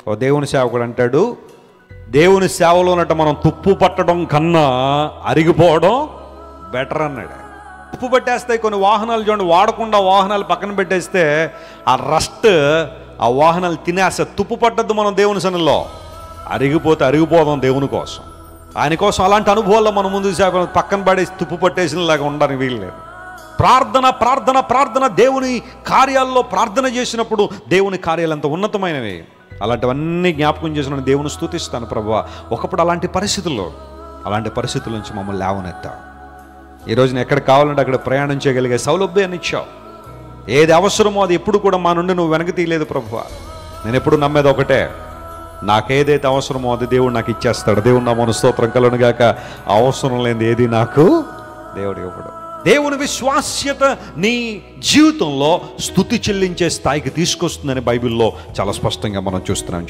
ఓ దేవుని సేవకుడు అంటాడు, దేవుని సేవలో ఉన్నట్టు మనం తుప్పు పట్టడం కన్నా అరిగిపోవడం బెటర్ అన్నాడు. తుప్పు పట్టేస్తే కొన్ని వాహనాలు చూడండి, వాడకుండా వాహనాలు పక్కన పెట్టేస్తే ఆ రస్ట్ ఆ వాహనాలు తినేస్తే తుప్పు పట్టద్దు. మనం దేవుని సన్నిధిలో అరిగిపోతే అరిగిపోదాం దేవుని కోసం, ఆయన కోసం. అలాంటి అనుభవాల్లో మనం ముందుకు సేవ పక్కన పడేసి తుప్పు పట్టేసినలాగా ఉండడానికి వీల్లేదు. ప్రార్థన ప్రార్థన ప్రార్థన, దేవుని కార్యాల్లో ప్రార్థన చేసినప్పుడు దేవుని కార్యాలు ఎంత ఉన్నతమైనవి. అలాంటివన్నీ జ్ఞాపకం చేసిన దేవుని స్తుతిస్తాను ప్రభువా. ఒకప్పుడు అలాంటి పరిస్థితుల నుంచి మమ్మల్ని లేవనెత్తా. ఈ రోజున ఎక్కడ కావాలంటే అక్కడ ప్రయాణం చేయగలిగే సౌలభ్యాన్ని ఇచ్చావు. ఏది అవసరమో అది ఎప్పుడు కూడా మా నుండి నువ్వు వెనక్కి తీయలేదు ప్రభువా. నేను ఎప్పుడు నమ్మేది ఒకటే, నాకేదైతే అవసరమో అది దేవుడు నాకు ఇచ్చేస్తాడు. దేవుడు నా మన స్తోత్రం కలుగును గాక. అవసరం లేనిది ఏది నాకు దేవుడు ఇవ్వడు. దేవుని విశ్వాస్యత నీ జీవితంలో స్తుతి చెల్లించే స్థాయికి తీసుకొస్తుందని బైబిల్లో చాలా స్పష్టంగా మనం చూస్తున్నాం.